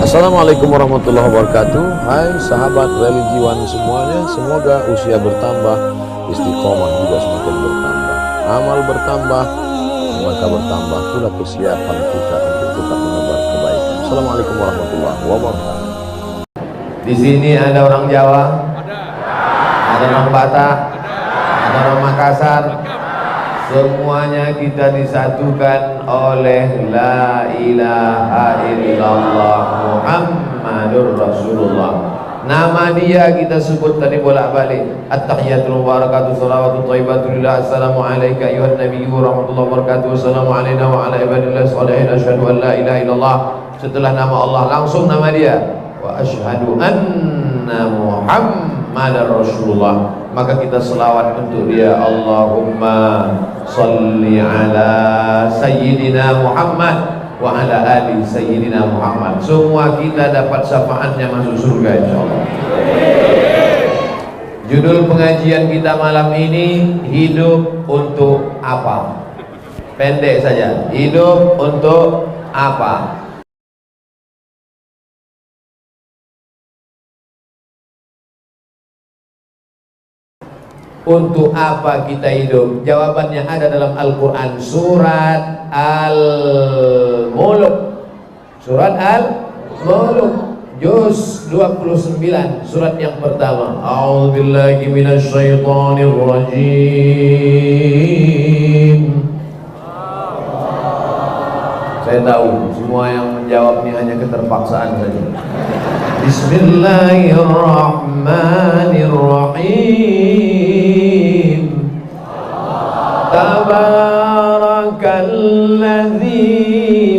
Assalamualaikum warahmatullahi wabarakatuh. Hai sahabat religiwan semuanya, semoga usia bertambah, istiqomah juga semakin bertambah, amal bertambah, maka bertambah pula kesiapan kita untuk tetap menebar kebaikan. Assalamualaikum warahmatullahi wabarakatuh. Di sini ada orang Jawa, ada orang Batak, ada orang Makassar. Semuanya kita disatukan oleh la ilaha illallah Muhammadur Rasulullah. Nama dia kita sebut tadi bolak-balik. At-tahiyatul mubarakatuh salawatu thayyibatu lillah. Assalamu alayka ayyuhan nabiyyu wa rahmatullahi wabarakatuh. Assalamu alayna wa ala ibadillah sholihin. Asyhadu an la ilaha illallah. Setelah nama Allah langsung nama dia. Wa asyhadu anna Muhammadar Rasulullah. Maka kita selawat untuk dia. Allahumma salli ala Sayyidina Muhammad wa ala ali Sayyidina Muhammad. Semua kita dapat syafaatnya masuk surga insyaallah. Judul pengajian kita malam ini, hidup untuk apa? Pendek saja. Hidup untuk apa? Untuk apa kita hidup? Jawabannya ada dalam Al-Quran, surat Al-Mulk. Surat Al-Mulk juz 29, surat yang pertama. A'udzubillahi minasyaitonirrajim. Saya tahu semua yang menjawab ini hanya keterpaksaan saja. Bismillahirrahmanirrahim. Tabarakalladzi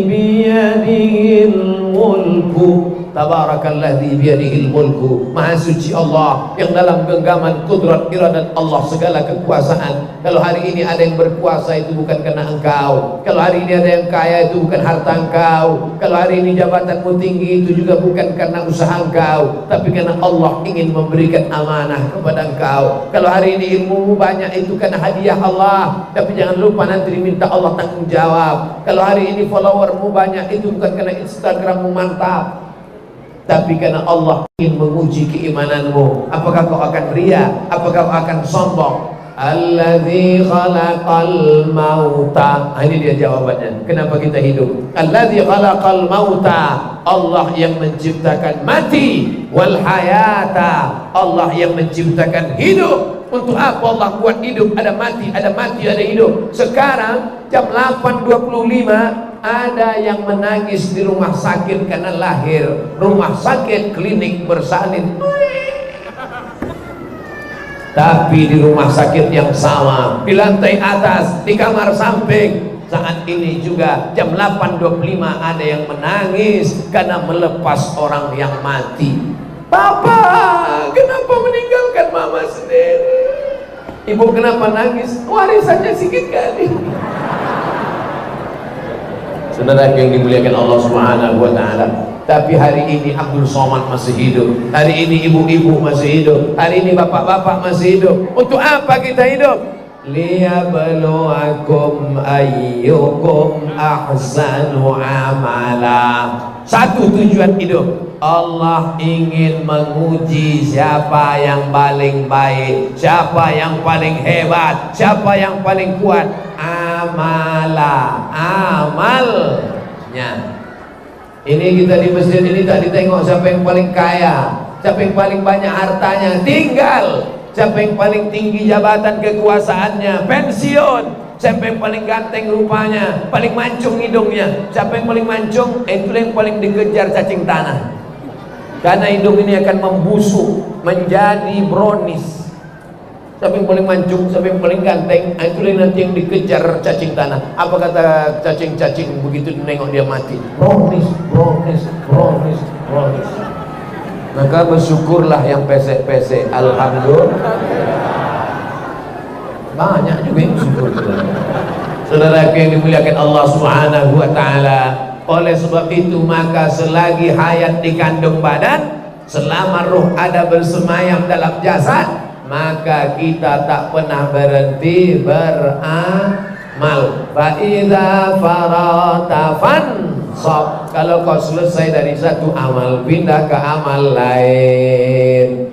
biyadihil mulku. Tabarakalladzi biyadihil mulku. Maha suci Allah yang dalam genggaman kudrat iradat Allah segala kekuasaan. Kalau hari ini ada yang berkuasa itu bukan karena engkau. Kalau hari ini ada yang kaya itu bukan harta engkau. Kalau hari ini jabatanmu tinggi itu juga bukan karena usaha engkau, tapi karena Allah ingin memberikan amanah kepada engkau. Kalau hari ini ilmumu banyak itu karena hadiah Allah, tapi jangan lupa nanti diminta Allah tanggung jawab. Kalau hari ini followermu banyak itu bukan karena Instagrammu mantap, tapi karena Allah ingin menguji keimananmu. Apakah kau akan ria? Apakah kau akan sombong? Alladzi khalaqal mauta. Ini dia jawabannya. Kenapa kita hidup? Alladzi khalaqal mauta. Allah yang menciptakan mati. Wal hayata. Allah yang menciptakan hidup. Untuk apa Allah buat hidup? Ada mati, ada hidup. Sekarang jam 8.25 ada yang menangis di rumah sakit karena lahir. Rumah sakit klinik bersalin. Tapi di rumah sakit yang sama, di lantai atas, di kamar samping, saat ini juga jam 8.25 ada yang menangis karena melepas orang yang mati. Papa, kenapa meninggalkan mama sendiri? Ibu kenapa nangis? Warisannya sedikit kali. Saudara yang dimuliakan Allah Subhanahu wa taala. Tapi hari ini Abdul Somad masih hidup. Hari ini ibu-ibu masih hidup. Hari ini bapak-bapak masih hidup. Untuk apa kita hidup? Liyabluwakum ayyukum ahsanu amala. Satu tujuan hidup. Allah ingin menguji siapa yang paling baik, siapa yang paling hebat, siapa yang paling kuat. Amalnya. Ini kita di masjid ini tadi tengok siapa yang paling kaya, siapa yang paling banyak hartanya, tinggal. Siapa yang paling tinggi jabatan kekuasaannya, pensiun. Siapa yang paling ganteng rupanya, paling mancung hidungnya. Siapa yang paling mancung, itu yang paling dikejar cacing tanah. Karena hidung ini akan membusuk menjadi brownies. Siapa yang paling mancung, siapa yang paling ganteng, itulah nanti yang dikejar cacing tanah. Apa kata cacing-cacing begitu nengok dia mati? Brownies. Maka bersyukurlah yang pesek-pesek. Alhamdulillah. Banyak juga yang bersyukur. Saudara yang dimuliakan Allah Subhanahu wa taala. Oleh sebab itu maka selagi hayat di kandung badan, selama ruh ada bersemayam dalam jasad, maka kita tak pernah berhenti beramal. Fa idza farata fansab, kalau kau selesai dari satu amal, pindah ke amal lain.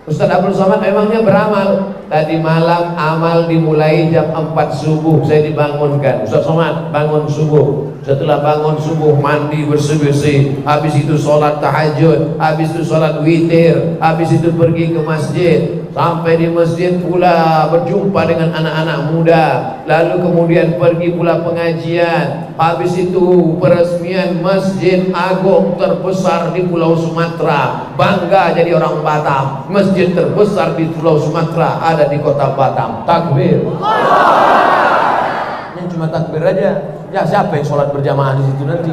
Ustaz Abdul Somad memangnya beramal. Tadi malam amal dimulai jam 4 subuh, saya dibangunkan. Ustaz Somad bangun subuh. Setelah bangun subuh mandi bersih-bersih, habis itu sholat tahajud, habis itu sholat witir, habis itu pergi ke masjid. Sampai di masjid pula berjumpa dengan anak-anak muda, lalu kemudian pergi pula pengajian. Habis itu peresmian Masjid Agung terbesar di Pulau Sumatera. Bangga jadi orang Batam. Masjid terbesar di Pulau Sumatera ada di kota Batam. Takbir. Ini cuma takbir aja. Ya siapa yang sholat berjamaah di situ nanti?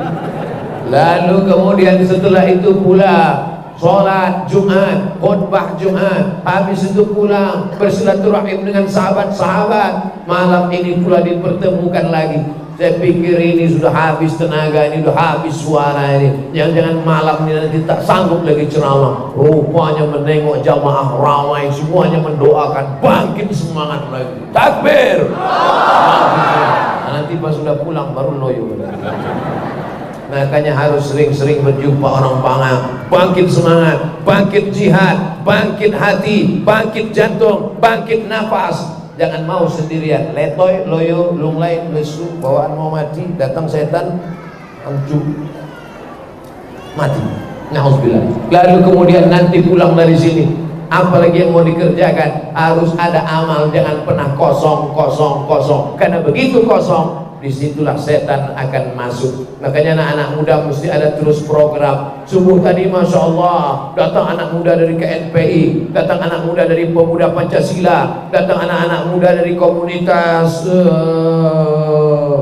Lalu kemudian setelah itu pula sholat Jumat, khutbah Jumat. Habis itu pulang bersilaturahim dengan sahabat-sahabat. Malam ini pula dipertemukan lagi. Saya pikir ini sudah habis tenaga, ini sudah habis suara ini. Jangan-jangan malam ini nanti tak sanggup lagi ceramah. Rupanya menengok jamaah ramai, semuanya mendoakan, bangkit semangat lagi. Takbir. Nanti pas sudah pulang baru loyo. Makanya harus sering-sering berjumpa orang Pangang. Bangkit semangat, bangkit jihad, bangkit hati, bangkit jantung, bangkit nafas. Jangan mau sendirian, letoy, loyo, lunglai, lesu, bawaan mau mati, datang setan, ancu, mati. Nauzubillah. Lalu kemudian nanti pulang dari sini, apalagi yang mau dikerjakan, harus ada amal, jangan pernah kosong. Karena begitu kosong, disitulah setan akan masuk. Makanya anak-anak muda mesti ada terus program. Subuh tadi Masya Allah datang anak muda dari KNPI, datang anak muda dari Pemuda Pancasila, datang anak-anak muda dari komunitas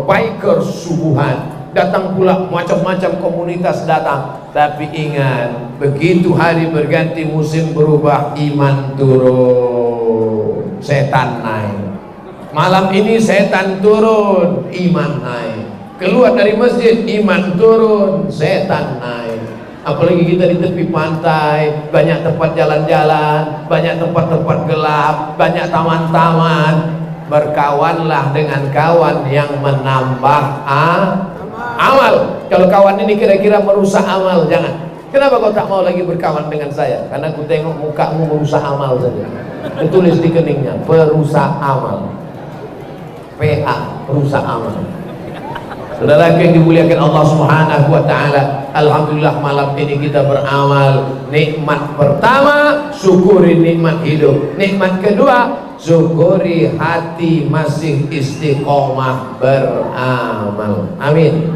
bikers subuhan, datang pula macam-macam komunitas datang. Tapi ingat, begitu hari berganti, musim berubah, iman turun, setan naik. Malam ini setan turun, iman naik. Keluar dari masjid, iman turun, setan naik. Apalagi kita di tepi pantai, banyak tempat jalan-jalan, banyak tempat-tempat gelap, banyak taman-taman. Berkawanlah dengan kawan yang menambah amal. Kalau kawan ini kira-kira merusak amal, jangan. Kenapa kau tak mau lagi berkawan dengan saya? Karena aku tengok mukamu merusak amal saja. Tulis di keningnya, perusak amal. PA, rusak amal. Saudara yang dimuliakan Allah Subhanahu wa taala, alhamdulillah malam ini kita beramal. Nikmat pertama, syukuri nikmat hidup. Nikmat kedua, syukuri hati masih istiqomah beramal. Amin.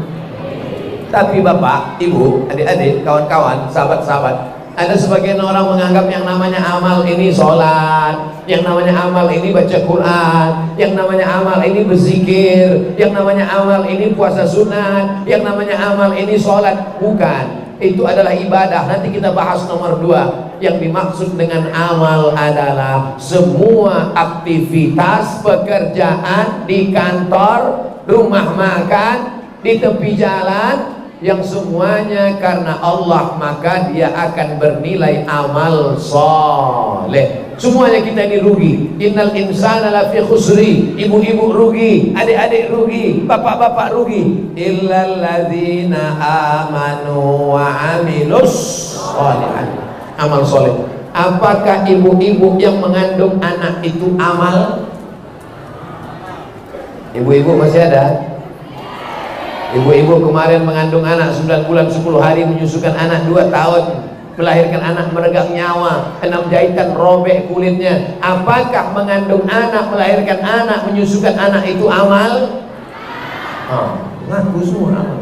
Tapi Bapak, Ibu, adik-adik, kawan-kawan, sahabat-sahabat, ada sebagian orang menganggap yang namanya amal ini sholat, yang namanya amal ini baca Quran, yang namanya amal ini berzikir, yang namanya amal ini puasa sunat, yang namanya amal ini sholat. Bukan, itu adalah ibadah. Nanti kita bahas nomor 2. Yang dimaksud dengan amal adalah semua aktivitas pekerjaan di kantor, rumah makan, di tepi jalan, yang semuanya karena Allah, maka dia akan bernilai amal soleh. Semuanya kita ini rugi. Innal insana lafi khusri. Ibu-ibu rugi, adik-adik rugi, bapak-bapak rugi. Illal ladzina amanu wa amilus sholihat. Amal soleh. Apakah ibu-ibu yang mengandung anak itu amal? Ibu-ibu masih ada? Ibu-ibu kemarin mengandung anak 9 bulan 10 hari, menyusukan anak 2 tahun, melahirkan anak meregang nyawa, 6 jahitan robek kulitnya. Apakah mengandung anak, melahirkan anak, menyusukan anak itu amal? Ngaku semua amal.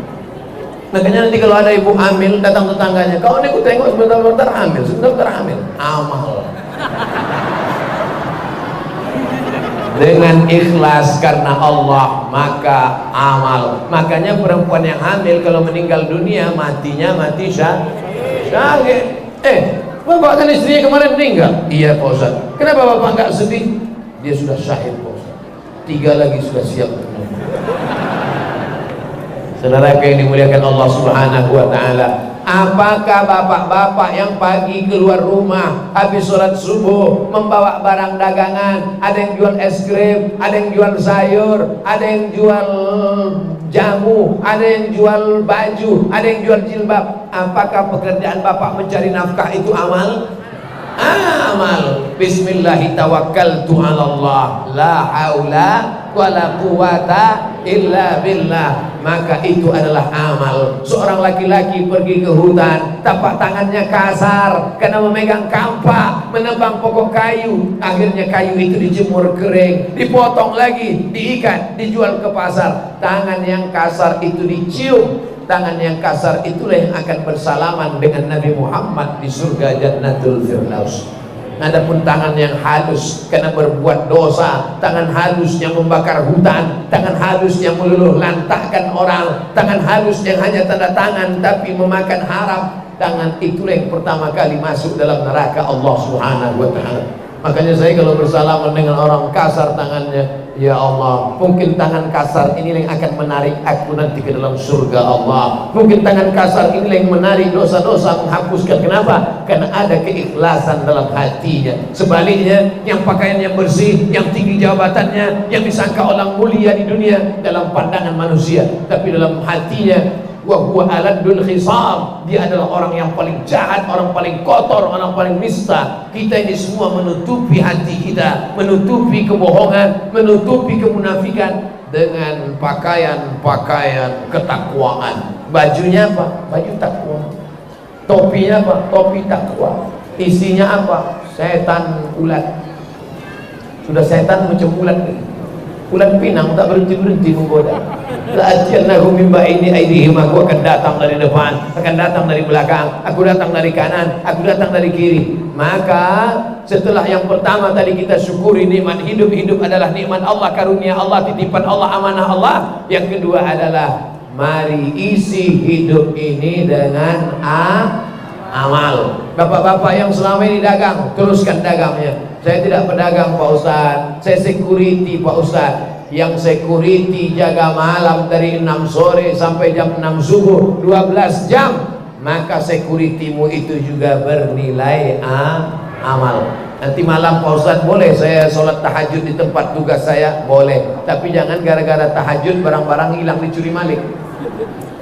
Makanya nanti kalau ada ibu hamil, datang tetangganya, kau ini aku tengok sebentar-bentar hamil, sebentar hamil. Amal. Dengan ikhlas karena Allah, maka amal. Makanya perempuan yang hamil kalau meninggal dunia, matinya mati syahid. Bapak kan istrinya kemarin meninggal. Iya Pak Ustaz. Kenapa Bapak enggak sedih? Dia sudah syahid Pak Ustaz. 3 lagi sudah siap. Saudara yang dimuliakan Allah Subhanahu wa taala, Apakah bapak-bapak yang pagi keluar rumah habis sholat subuh membawa barang dagangan, ada yang jual es krim, ada yang jual sayur, ada yang jual jamu, ada yang jual baju, ada yang jual jilbab, apakah pekerjaan bapak mencari nafkah itu amal? Amal. Bismillahi tawakkaltu ala Allah, la haula wala quwata illa billah. Maka itu adalah amal. Seorang laki-laki pergi ke hutan, tapak tangannya kasar karena memegang kampak, menebang pokok kayu. Akhirnya kayu itu dijemur kering, dipotong lagi, diikat, dijual ke pasar. Tangan yang kasar itu dicium. Tangan yang kasar itulah yang akan bersalaman dengan Nabi Muhammad di surga Jannatul Firdaus. Adapun tangan yang halus karena berbuat dosa, tangan halus yang membakar hutan, tangan halus yang meluluh lantakkan orang, tangan halus yang hanya tanda tangan tapi memakan haram, tangan itulah yang pertama kali masuk dalam neraka Allah Subhanahu wa ta'ala. Makanya saya kalau bersalaman dengan orang kasar tangannya, ya Allah, mungkin tangan kasar ini yang akan menarik aku nanti ke dalam surga Allah. Mungkin tangan kasar ini yang menarik dosa-dosa, menghapuskan. Kenapa? Karena ada keikhlasan dalam hatinya. Sebaliknya, yang pakaiannya bersih, yang tinggi jabatannya, yang disangka orang mulia di dunia dalam pandangan manusia, tapi dalam hatinya wa huwa aladul khisam, dia adalah orang yang paling jahat, orang paling kotor, orang paling nista. Kita ini semua menutupi hati kita, menutupi kebohongan, menutupi kemunafikan dengan pakaian-pakaian ketakwaan. Bajunya apa? Baju takwa. Topinya apa? Topi takwa. Isinya apa? Setan ulat. Sudah setan macam ulat. Ulat pinang tak berhenti-berhenti menggoda. La'ajjalnahum min ba'ini aydihim, aku akan datang dari depan, akan datang dari belakang, aku datang dari kanan, aku datang dari kiri. Maka setelah yang pertama tadi kita syukuri nikmat hidup, hidup adalah nikmat Allah, karunia Allah, titipan Allah, amanah Allah. Yang kedua adalah mari isi hidup ini dengan amal. Bapak-bapak yang selama ini dagang, teruskan dagangnya. Saya tidak pedagang Pak Ustadz, saya security Pak Ustadz. Yang security jaga malam dari 6 sore sampai jam 6 subuh, 12 jam. Maka securitymu itu juga bernilai amal. Nanti malam Pak Ustadz, boleh saya sholat tahajud di tempat tugas saya? Boleh. Tapi jangan gara-gara tahajud barang-barang hilang dicuri maling.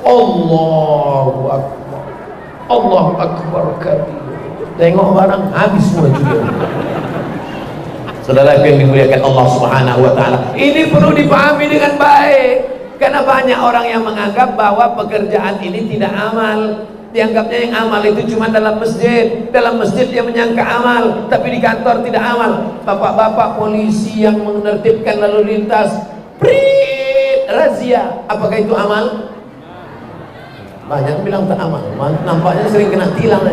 Allahu Akbar, Allahu Akbar kabir. Tengok barang habis semua juga. Saudara yang dimuliakan Allah Subhanahu wa ta'ala, ini perlu dipahami dengan baik. Karena banyak orang yang menganggap bahwa pekerjaan ini tidak amal. Dianggapnya yang amal itu cuma dalam masjid. Dalam masjid dia menyangka amal, tapi di kantor tidak amal. Bapak-bapak polisi yang menertibkan lalu lintas, prit, razia, apakah itu amal? Banyak bilang tak amal. Nampaknya sering kena tilang.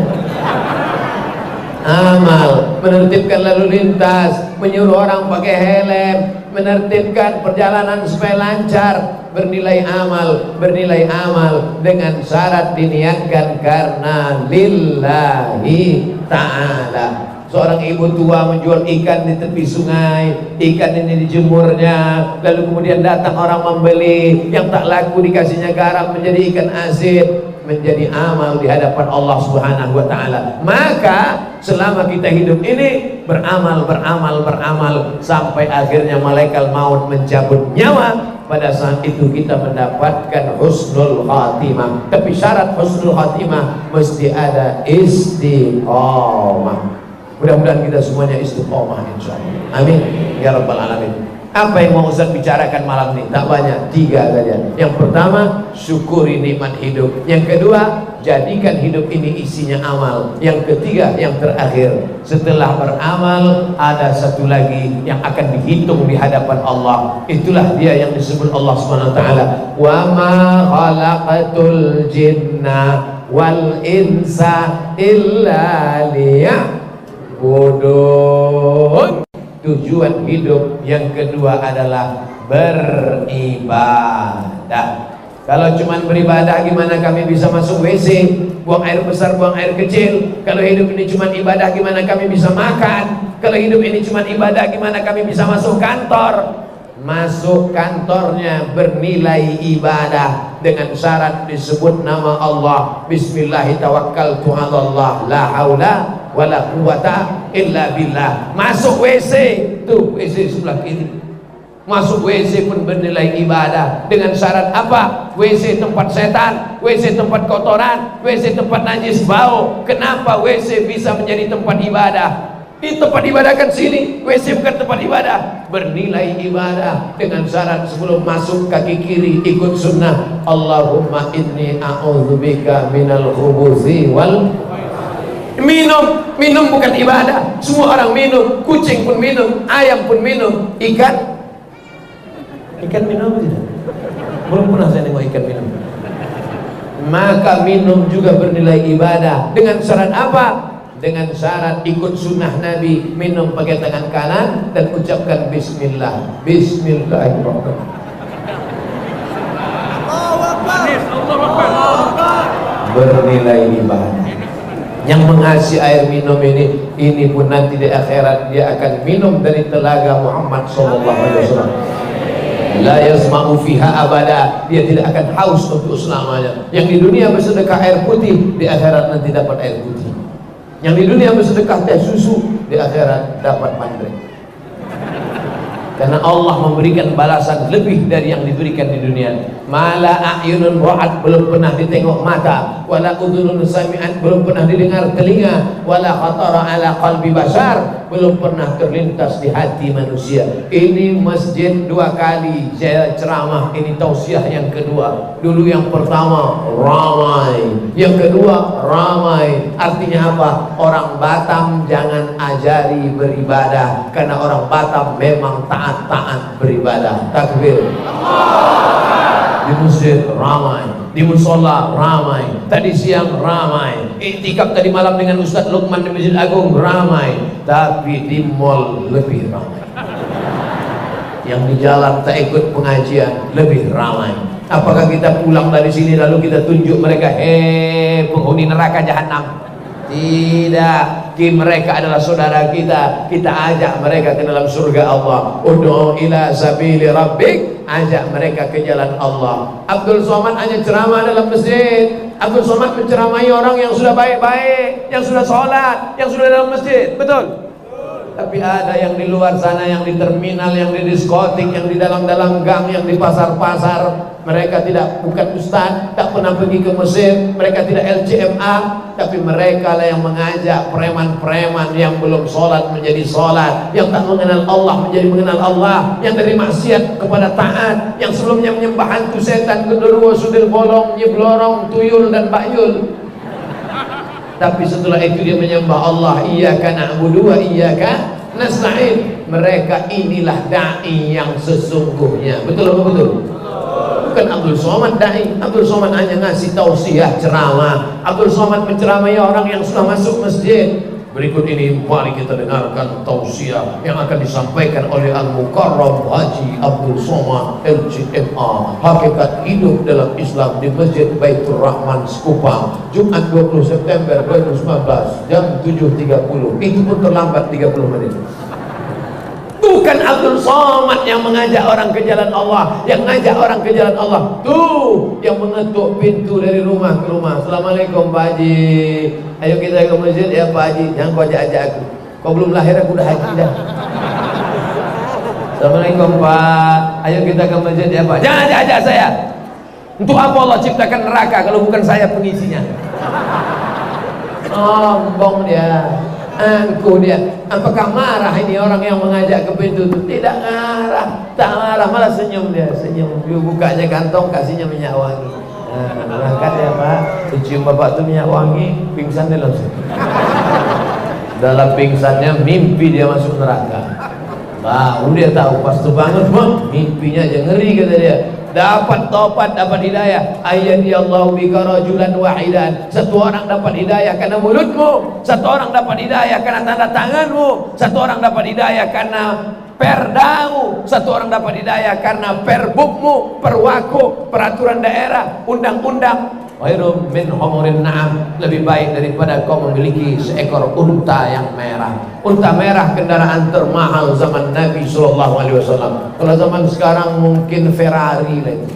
Amal, menertibkan lalu lintas, menyuruh orang pakai helm, menertibkan perjalanan supaya lancar, bernilai amal dengan syarat diniatkan karena lillahi ta'ala. Seorang ibu tua menjual ikan di tepi sungai, ikan ini dijemurnya, lalu kemudian datang orang membeli, yang tak laku dikasihnya garam menjadi ikan asin, menjadi amal di hadapan Allah Subhanahu wa ta'ala. Maka selama kita hidup ini beramal sampai akhirnya malaikat maut mencabut nyawa. Pada saat itu kita mendapatkan husnul khatimah. Tapi syarat husnul khatimah mesti ada istiqomah. Mudah-mudahan kita semuanya istiqomah insyaallah. Amin ya rabbal alamin. Apa yang mau Ustaz bicarakan malam ini? Tak banyak, 3 saja. Yang pertama, syukuri nikmat hidup. Yang kedua, jadikan hidup ini isinya amal. Yang ketiga, yang terakhir, setelah beramal ada satu lagi yang akan dihitung di hadapan Allah. Itulah dia yang disebut Allah SWT, wa ma khalaqatul jinna wal insa illa liya'budun. Tujuan hidup yang kedua adalah beribadah. Kalau cuma beribadah, gimana kami bisa masuk WC, buang air besar, buang air kecil? Kalau hidup ini cuma ibadah, gimana kami bisa makan? Kalau hidup ini cuma ibadah, gimana kami bisa masuk kantor? masuk kantornya bernilai ibadah dengan syarat disebut nama Allah, bismillahirrahmanirrahim, la haula wala quwata illa billah. Masuk WC, tuh WC sebelah kiri, masuk WC pun bernilai ibadah dengan syarat apa? WC tempat setan, WC tempat kotoran, WC tempat najis bau. Kenapa WC bisa menjadi tempat ibadah? Di tempat ibadah kan sini, WC bukan tempat ibadah. Bernilai ibadah dengan syarat sebelum masuk kaki kiri ikut sunnah, Allahumma inni a'udzubika minal khubuthi wal. Minum bukan ibadah. Semua orang minum, kucing pun minum, ayam pun minum, ikan minum tidak? Belum pernah saya nengok ikan minum. Maka minum juga bernilai ibadah dengan syarat apa? Dengan syarat ikut sunnah Nabi, minum pakai tangan kanan dan ucapkan bismillah. Bismillahirrahmanirrahim. Bernilai ibadah. Yang mengasihi air minum ini pun nanti di akhirat dia akan minum dari telaga Muhammad sallallahu alaihi wasallam. La yasma'u fiha abada, dia tidak akan haus untuk selamanya. Yang di dunia bersedekah air putih, di akhirat nanti dapat air putih. Yang di dunia bersedekah teh susu, di akhirat dapat mandre. Karena Allah memberikan balasan lebih dari yang diberikan di dunia. Mala a'yunun ra'at, belum pernah ditengok mata, wala udhunun sami'at, belum pernah didengar telinga, wala khatara ala qalbi bashar, belum pernah terlintas di hati manusia. Ini masjid 2 kali saya ceramah, ini tausiah yang kedua. Dulu yang pertama ramai, yang kedua ramai. Artinya apa? Orang Batam jangan ajari beribadah, karena orang Batam memang taat beribadah. Takbir. Di masjid ramai, di musola ramai, tadi siang ramai, iktikaf tadi malam dengan Ustaz Lukman di Masjid Agung ramai, tapi di mall lebih ramai. Yang di jalan tak ikut pengajian lebih ramai. Apakah kita pulang dari sini lalu kita tunjuk mereka, penghuni neraka jahanam? Tidak, mereka adalah saudara kita. Kita ajak mereka ke dalam surga Allah. Ud'u ila sabili rabbik, ajak mereka ke jalan Allah. Abdul Somad hanya ceramah dalam masjid. Abdul Somad menceramahi orang yang sudah baik-baik, yang sudah sholat, yang sudah dalam masjid. Betul? Tapi ada yang di luar sana, yang di terminal, yang di diskotik, yang di dalam-dalam gang, yang di pasar-pasar. Mereka bukan ustaz, tak pernah pergi ke Mesir, mereka tidak LCMA, tapi mereka lah yang mengajak preman-preman yang belum sholat menjadi sholat, yang tak mengenal Allah menjadi mengenal Allah, yang dari maksiat kepada taat, yang sebelumnya menyembah hantu setan, genderuwo, sundel bolong, nyeblorong, tuyul dan bakyul. Tapi setelah itu dia menyembah Allah, iyyaka na'budu wa iyyaka nasta'in. Mereka inilah dai yang sesungguhnya. Betul atau betul? Bukan Abdul Somad dai. Abdul Somad hanya ngasih tausiah ceramah. Abdul Somad menceramahi orang yang sudah masuk masjid. Berikut ini mari kita dengarkan tausiah yang akan disampaikan oleh Al-Mukarram Haji Abdul Somad LCMA, Hakikat Hidup dalam Islam, di Masjid Baitur Rahman Sekupang, Jumat 20 September 2019 jam 7.30. Itu pun terlambat 30 menit. Bukan Abdul Somad yang mengajak orang ke jalan Allah, yang ngajak orang ke jalan Allah tuh yang mengetuk pintu dari rumah ke rumah. Assalamualaikum Pak Haji, ayo kita ke masjid ya Pak Haji. Jangan kau ajak aku, kau belum lahir aku udah haji dah. Assalamualaikum Pak, ayo kita ke masjid ya Pak. Jangan ajak saya. Untuk apa Allah ciptakan neraka kalau bukan saya pengisinya? Sombong dia, angkuh dia. Apakah marah ini orang yang mengajak ke pintu itu? Tidak marah, tak marah, malah senyum dia, senyum. Dia bukanya kantong, kasihnya minyak wangi. Berangkat ya Pak, cium bapak tuh minyak wangi, pingsan dia langsung. Dalam pingsannya mimpi dia masuk neraka. Baru dia tahu, pas tuh bangun, mimpinya aja ngeri kata dia. Dapat topat, dapat hidayah. Ayyadi Allah bika rajulan wahidan. Satu orang dapat hidayah karena mulutmu, satu orang dapat hidayah karena tanda tanganmu, satu orang dapat hidayah karena perdamu, satu orang dapat hidayah karena perbukmu, perwaku, peraturan daerah, undang-undang. khairum min humurin na'am, lebih baik daripada kau memiliki seekor unta yang merah. Unta merah kendaraan termahal zaman Nabi SAW. Kalau zaman sekarang mungkin Ferrari lagi,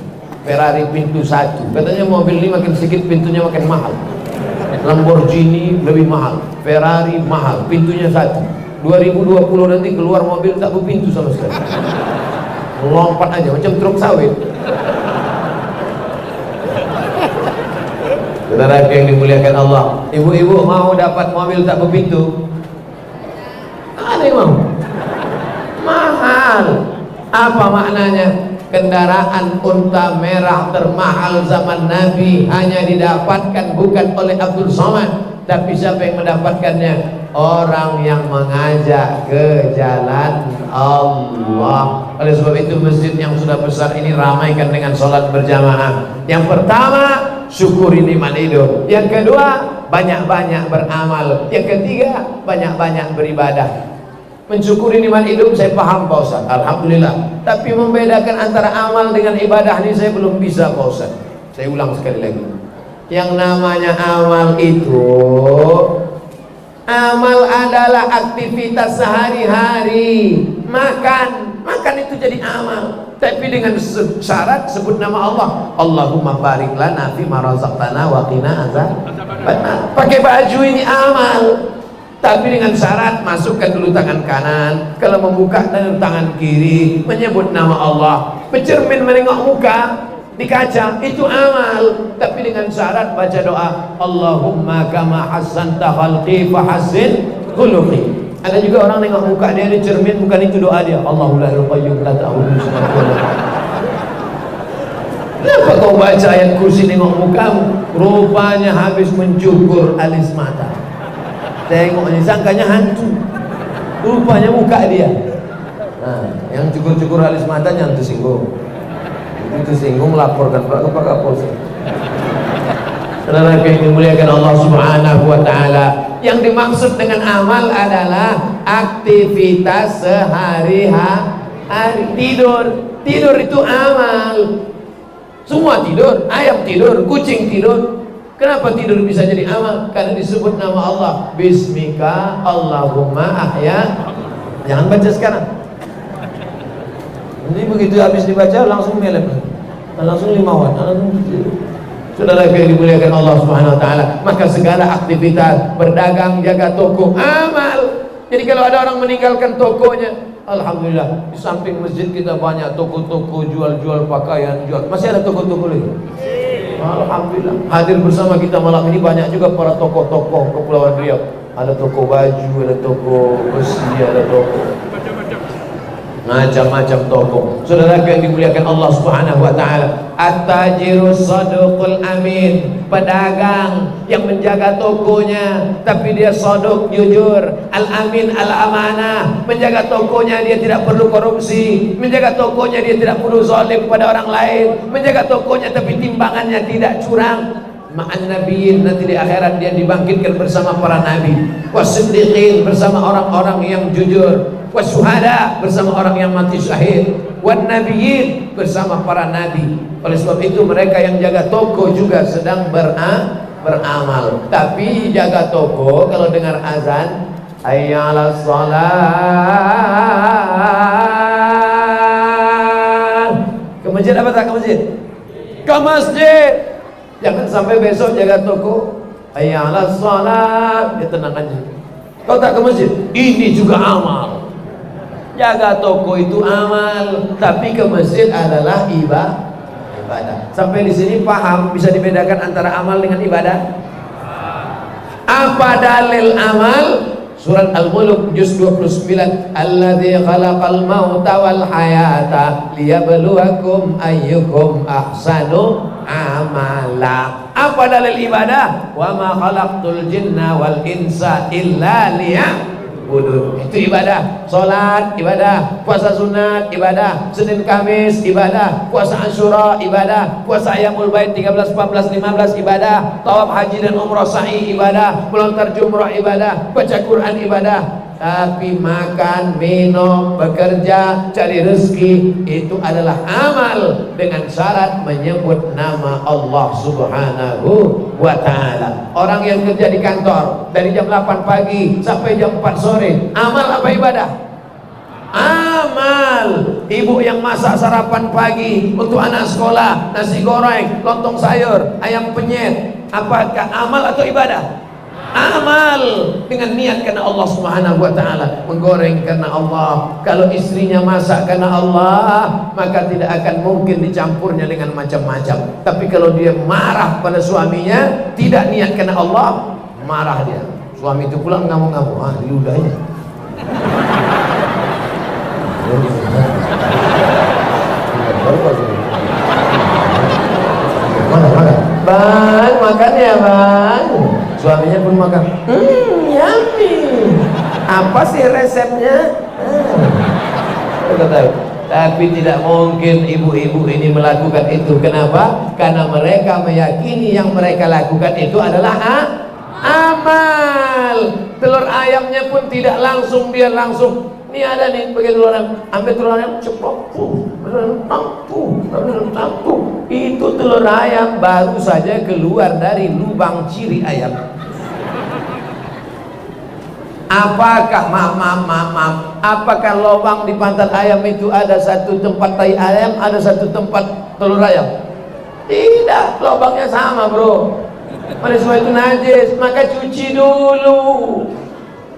Ferrari pintu satu. Katanya mobil ini makin sedikit pintunya makin mahal. Lamborghini lebih mahal, Ferrari mahal, pintunya satu. 2020 nanti keluar mobil tak berpintu sama sekali, lompat aja macam truk sawit. Saudara yang dimuliakan Allah, ibu-ibu mau dapat mobil tak berpintu? Ada yang mau? Mahal. Apa maknanya? Kendaraan unta merah termahal zaman Nabi hanya didapatkan bukan oleh Abdul Somad, tapi siapa yang mendapatkannya? Orang yang mengajak ke jalan Allah. Oleh sebab itu masjid yang sudah besar ini ramaikan dengan sholat berjamaah. Yang pertama, syukuri nikmat hidup. Yang kedua, banyak-banyak beramal. Yang ketiga, banyak-banyak beribadah. Mensyukuri nikmat hidup saya paham Pak Ustaz, alhamdulillah. Tapi membedakan antara amal dengan ibadah ini saya belum bisa Pak Ustaz. Saya ulang sekali lagi. Yang namanya amal itu, amal adalah aktivitas sehari-hari. Makan itu jadi amal. Tapi dengan syarat sebut nama Allah. Allahumma barik lana fi ma razaqtana wa qina azabannar. Pakai baju ini amal. Tapi dengan syarat masukkan dulu tangan kanan, kalau membuka dengan tangan kiri, menyebut nama Allah. Bercermin menengok muka di kaca, itu amal. Tapi dengan syarat baca doa, Allahumma kama hassanta khalqi fahassin khuluqi. Ada juga orang nengok muka dia di cermin, bukan itu doa dia, Allahu la ilaha qayyum la ta'khudhuhu sinatun. Kenapa kau baca ayat kursi nengok mukamu? Rupanya habis mencukur alis mata. Tengoknya sangkanya hantu, rupanya muka dia. Nah, yang cukur-cukur alis matanya yang tersinggung. Itu tersinggung laporkan Pak Kapolsek. Saudara yang dimuliakan Allah Subhanahu wa taala, yang dimaksud dengan amal adalah aktivitas sehari-hari. Tidur itu amal. Semua tidur, ayam tidur, kucing tidur. Kenapa tidur bisa jadi amal? Karena disebut nama Allah. Bismika Allahumma ahya. Jangan baca sekarang. Ini begitu habis dibaca langsung melek, langsung 5 watt. Saudara yang dimuliakan Allah Subhanahu wa taala, maka segala aktivitas berdagang, jaga toko, amal. Jadi kalau ada orang meninggalkan tokonya, alhamdulillah, di samping masjid kita banyak toko-toko jual-jual pakaian, masih ada toko-toko lagi. Alhamdulillah, hadir bersama kita malam ini banyak juga para tokoh-tokoh Kepulauan Riau. Ada toko baju, ada toko besi, ada toko macam-macam toko. Saudara yang dimuliakan Allah Subhanahu wa taala, at-tajirus saduqul amin, pedagang yang menjaga tokonya tapi dia saduq, jujur, al-amin, al-amanah, menjaga tokonya dia tidak perlu korupsi, menjaga tokonya dia tidak perlu zalim kepada orang lain, menjaga tokonya tapi timbangannya tidak curang. Ma'an nabiyyin, nanti di akhirat dia dibangkitkan bersama para nabi, wasiddiqin, bersama orang-orang yang jujur, wasyuhada, bersama orang yang mati syahid, wan nabiyyin, bersama para nabi. Oleh sebab itu mereka yang jaga toko juga sedang beramal. Tapi jaga toko kalau dengar azan, hayya 'alas shalah, ke masjid apa tak ke masjid? Ke masjid. Jangan sampai besok jaga toko, hayya 'alas shalah, dia tenang aja. Kau tak ke masjid, ini juga amal. Jaga toko itu amal, tapi ke masjid adalah ibadah. Sampai di sini paham, bisa dibedakan antara amal dengan ibadah? Apa dalil amal? Surat Al-Mulk juz 29, alladzi khalaqal mauta wal hayata liyabluwakum ayyukum ahsanu amala. Apa dalil ibadah? Wa ma khalaqtul jinna wal insa illa liya'budun. Itu ibadah. Salat ibadah, puasa sunat ibadah, Senin Kamis ibadah, puasa Asyura ibadah, puasa Ayamul Bait 13, 14, 15 ibadah, tawaf haji dan umrah sa'i ibadah, melontar jumrah ibadah, baca Quran ibadah. tapi makan, minum, bekerja, cari rezeki itu adalah amal dengan syarat menyebut nama Allah Subhanahu wa ta'ala. Orang yang kerja di kantor dari jam 8 pagi sampai jam 4 sore, amal apa ibadah? Amal. Ibu yang masak sarapan pagi untuk anak sekolah, nasi goreng, lontong sayur, ayam penyet, apakah amal atau ibadah? Amal, dengan niat karena Allah Subhanahu wa ta'ala, menggoreng karena Allah. Kalau istrinya masak karena Allah, maka tidak akan mungkin dicampurnya dengan macam-macam. Tapi kalau dia marah pada suaminya, tidak niat karena Allah, marah dia. Suami itu pulang ngamuk-ngamuk, di ludahnya. Bang, makan ya bang. Suaminya pun makan. Yummy. Apa sih resepnya? Tapi tidak mungkin ibu-ibu ini melakukan itu. Kenapa? Karena mereka meyakini yang mereka lakukan itu adalah amal. Telur ayamnya pun tidak langsung, dia langsung. Ini ada nih bagi telur ayam, ambil telur ayam ceplok, tampu. Itu telur ayam baru saja keluar dari lubang ciri ayam. Apakah apakah lubang di pantat ayam itu ada satu tempat tai ayam, ada satu tempat telur ayam? Tidak, lubangnya sama bro. Oleh sebab itu najis, maka cuci dulu.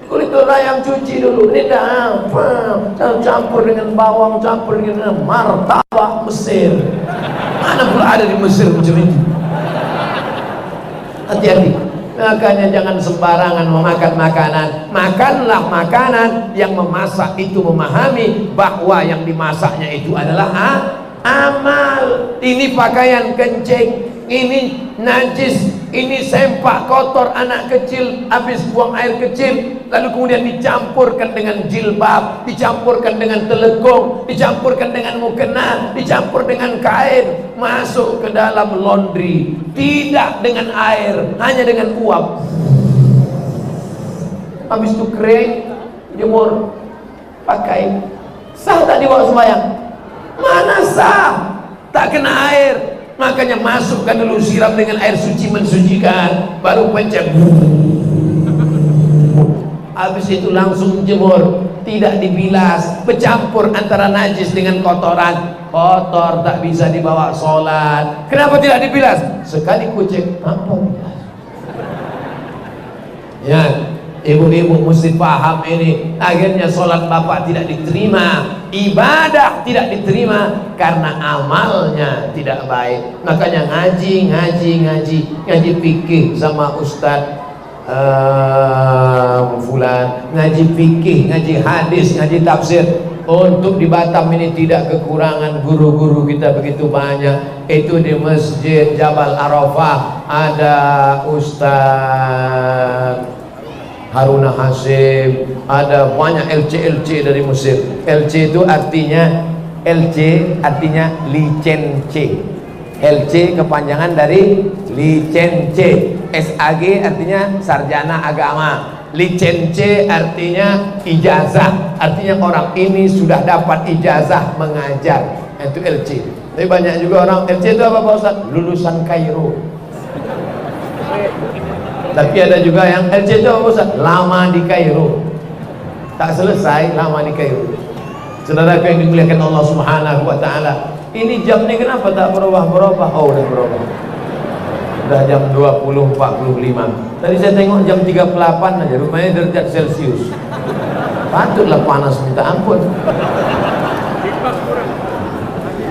Kulit telur ayam cuci dulu. Ini dah apa? Campur dengan bawang, campur dengan martabak Mesir. Mana pula ada di Mesir macam itu? Hati-hati. Makanya jangan sembarangan memakan makanan. Makanlah makanan yang memasak itu memahami bahwa yang dimasaknya itu adalah amal. Ini pakaian kencing, ini najis, ini sempak kotor anak kecil habis buang air kecil, lalu kemudian dicampurkan dengan jilbab, dicampurkan dengan telekung, dicampurkan dengan mukena, dicampur dengan kain, masuk ke dalam laundry, tidak dengan air, hanya dengan uap. Habis itu kering, jemur, pakai. Sah tak dibawa sembahyang? Mana sah? Tak kena air. Makanya masukkan dulu, siram dengan air suci mensucikan, baru pencet. Habis itu langsung jemur, tidak dibilas, bercampur antara najis dengan kotoran. Kotor tak bisa dibawa sholat. Kenapa tidak dibilas? Sekali kucek, apa bilas? Ya, ibu-ibu mesti paham ini. Akhirnya sholat bapak tidak diterima, ibadah tidak diterima karena amalnya tidak baik. Makanya ngaji fikih sama ustaz fulan, ngaji fikih, ngaji hadis, ngaji tafsir. Untuk di Batam ini tidak kekurangan guru-guru kita begitu banyak. Itu di Masjid Jabal Arafah ada Ustaz Haruna Hasim, ada banyak LC dari Mesir. LC itu artinya licence. LC kepanjangan dari licence. SAG artinya sarjana agama. Licence artinya ijazah. Artinya orang ini sudah dapat ijazah mengajar. Itu LC. Tapi banyak juga orang LC itu apa Pak Ustaz? Lulusan Kairo. Tapi ada juga yang LC itu apa Ustaz? Lama di Kairo. Tak selesai lama di Kairo. Saudara yang dimuliakan Allah Subhanahu wa ta'ala, ini jam ini kenapa tak berubah-berubah? Oh, udah berubah. Udah jam 20.45. Tadi saya tengok jam 38 aja, rupanya derajat Celcius. Patutlah panas minta ampun.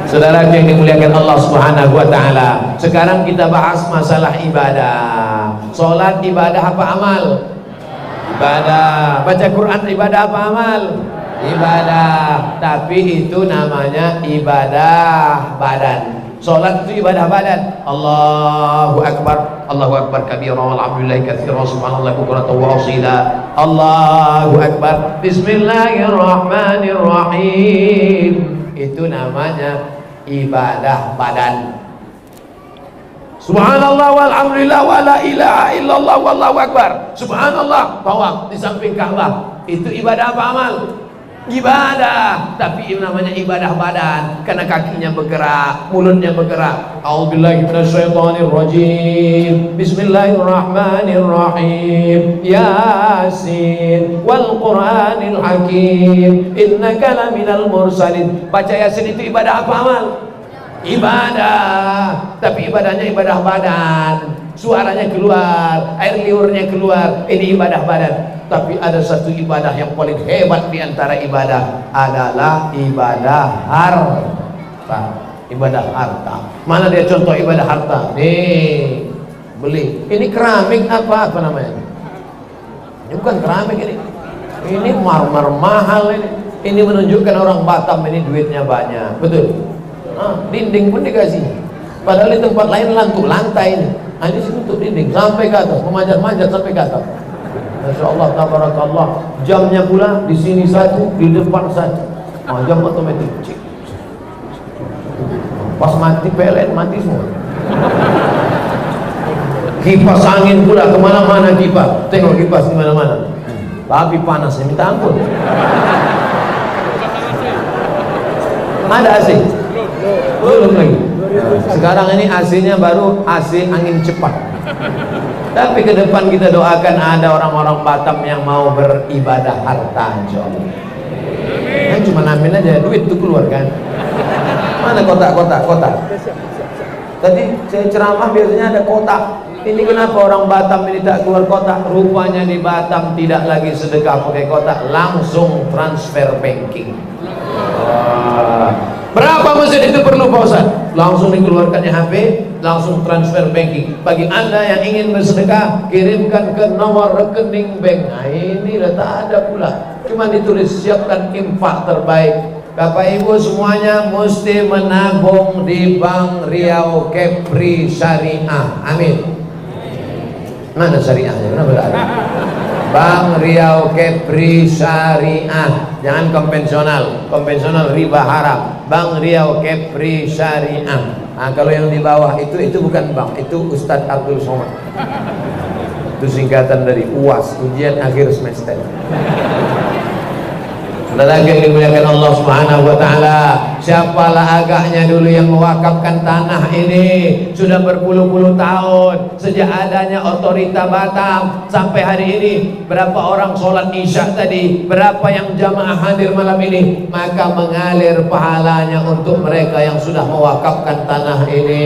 Saudara yang dimuliakan Allah Subhanahu wa ta'ala, sekarang kita bahas masalah ibadah. Salat ibadah apa amal? Ibadah. Baca Quran ibadah apa amal? Ibadah. Tapi itu namanya ibadah badan. Salat itu ibadah badan. Allahu Akbar, Allahu Akbar kabira walhamdulillahi katsiran subhanallahi bukratan wa asila. Allahu Akbar, bismillahirrahmanirrahim. Itu namanya ibadah badan. Subhanallah walhamdulillah wala ilaha illallah wallahu akbar. Subhanallah, tawaf di samping Ka'bah. Itu ibadah apa amal? Ibadah, tapi ini namanya ibadah badan karena kakinya bergerak, mulutnya bergerak. A'udzubillahi minasyaitonir rajim. Bismillahirrahmanirrahim. Yasin wal Qur'anil Hakim. Innaka laminal mursalin. Baca Yasin itu ibadah apa amal? Ibadah, tapi ibadahnya ibadah badan, suaranya keluar, air liurnya keluar, ini ibadah badan. Tapi ada satu ibadah yang paling hebat di antara ibadah adalah ibadah harta. Ibadah harta. Mana dia contoh ibadah harta? Nih, beli. Ini keramik apa namanya? Ini bukan keramik ini. Ini marmer mahal ini. Ini menunjukkan orang Batam ini duitnya banyak. Betul. Dinding pun dikasih, padahal di tempat lain lantai ini. Ini sini untuk dinding sampai ke atas, memanjat-manjat sampai ke atas. Masya Allah, tabarakallah. Jamnya pula di sini satu, di depan satu. Jam otomatis. Pas mati PLN mati semua. Kipas angin pula kemana-mana kipas. Tengok kipas di mana-mana. Tapi panasnya minta ampun. Ada AC? Belum lagi. Sekarang ini AC-nya baru AC angin cepat. Tapi ke depan kita doakan ada orang-orang Batam yang mau beribadah harta, insyaallah. Kan cuma ambil aja duit itu keluar kan. Mana kotak. Tadi saya ceramah biasanya ada kotak. Ini kenapa orang Batam ini tak keluar kotak? Rupanya di Batam tidak lagi sedekah pakai kotak, langsung transfer banking. Berapa masjid itu perlu Pak Ustaz? Langsung dikeluarkannya HP, langsung transfer banking. Bagi anda yang ingin bersedekah, kirimkan ke nomor rekening bank. Nah ini tak ada pula, cuma ditulis siapkan infak terbaik. Bapak Ibu semuanya mesti menabung di Bank Riau Kepri Syariah. Amin. Mana syariahnya? Mana berada? Bank Riau Kepri Syariah, jangan konvensional riba haram. Bank Riau Kepri Syariah. Nah, kalau yang di bawah itu bukan bank, itu Ustadz Abdul Somad. Itu singkatan dari UAS, ujian akhir semester. Saudara yang dimuliakan Allah Subhanahu wa taala, siapalah agaknya dulu yang mewakafkan tanah ini sudah berpuluh-puluh tahun sejak adanya otorita Batam sampai hari ini. Berapa orang sholat isya tadi, berapa yang jamaah hadir malam ini, maka mengalir pahalanya untuk mereka yang sudah mewakafkan tanah ini.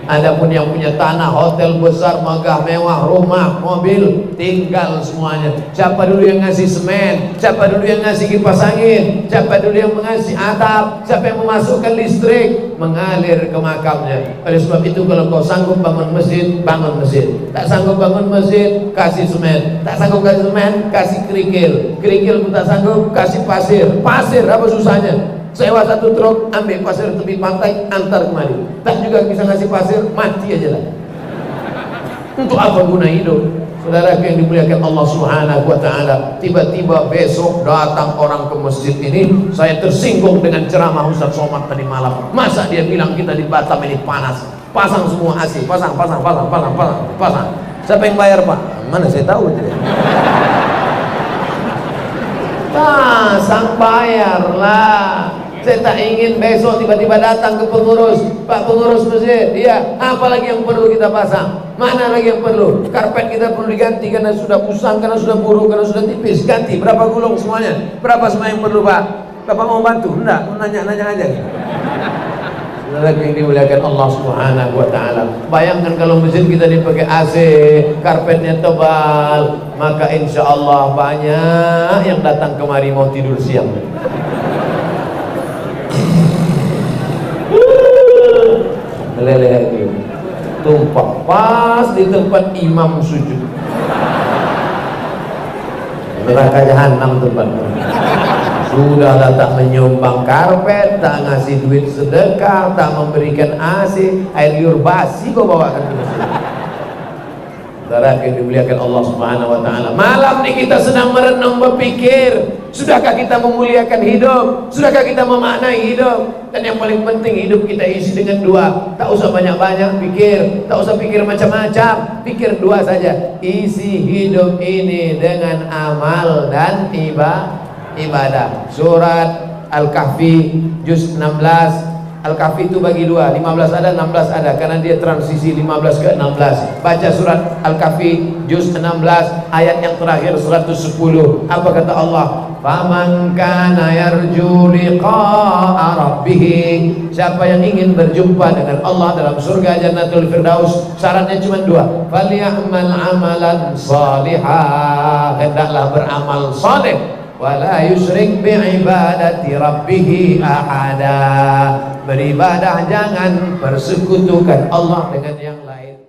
Adapun yang punya tanah, hotel besar, megah, mewah, rumah, mobil, tinggal semuanya. Siapa dulu yang ngasih semen? Siapa dulu yang ngasih kipas angin? Siapa dulu yang mengasih atap? Siapa yang memasukkan listrik? Mengalir ke makamnya. Oleh sebab itu kalau kau sanggup bangun masjid, bangun masjid. Tak sanggup bangun masjid, kasih semen. Tak sanggup kasih semen, kasih kerikil. Kerikil pun tak sanggup, kasih pasir. Pasir apa susahnya? Sewa satu truk, ambil pasir tepi pantai, antar kemari. Tak juga bisa ngasih pasir, mati aja lah. Untuk apa guna hidup? Saudara yang dimuliakan Allah Subhanahu wa taala, tiba-tiba besok datang orang ke masjid ini. Saya tersinggung dengan ceramah Ustaz Somad tadi malam. Masa dia bilang kita di Batam ini panas? Pasang semua AC, pasang. Siapa yang bayar, Pak? Mana saya tahu itu. Pasang bayarlah. Saya tak ingin besok tiba-tiba datang ke pengurus, Pak pengurus masjid, iya, apa lagi yang perlu kita pasang? Mana lagi yang perlu? Karpet kita perlu diganti karena sudah usang, karena sudah buruk, karena sudah tipis. Ganti, berapa gulung semuanya? Berapa semua yang perlu, Pak? Bapak mau bantu? Enggak, nanya-nanya aja. Saudara yang dimuliakan Allah Subhanahu wa taala. Bayangkan kalau masjid kita dipakai AC, karpetnya tebal, maka insya Allah banyak yang datang kemari mau tidur siang. Meleleh lagi, tumpah pas di tempat imam sujud. Neraka jahanam tempatnya. Sudahlah tak menyumbang karpet, tak ngasih duit sedekah, tak memberikan AC, air liur basi kau bawakan ke masjid. Saudara yang dimuliakan Allah Subhanahu wa taala, malam ini kita sedang merenung berpikir, sudahkah kita memuliakan hidup? Sudahkah kita memaknai hidup? Dan yang paling penting, hidup kita isi dengan dua. Tak usah banyak-banyak pikir, tak usah pikir macam-macam, pikir dua saja. Isi hidup ini dengan amal dan ibadah. Surat Al-Kahfi juz 16. Al-Kahfi itu bagi dua, 15 ada, 16 ada, karena dia transisi 15 ke 16. Baca surat Al-Kahfi juz 16 ayat yang terakhir 110. Apa kata Allah? Faman kana yarju liqa'a rabbih, siapa yang ingin berjumpa dengan Allah dalam surga Jannatul Firdaus, syaratnya cuma dua, falyamal amalan salihah, hendaklah beramal saleh, wala yusyrik bi'ibadati rabbih ahada, beribadah jangan persekutukan Allah dengan yang lain.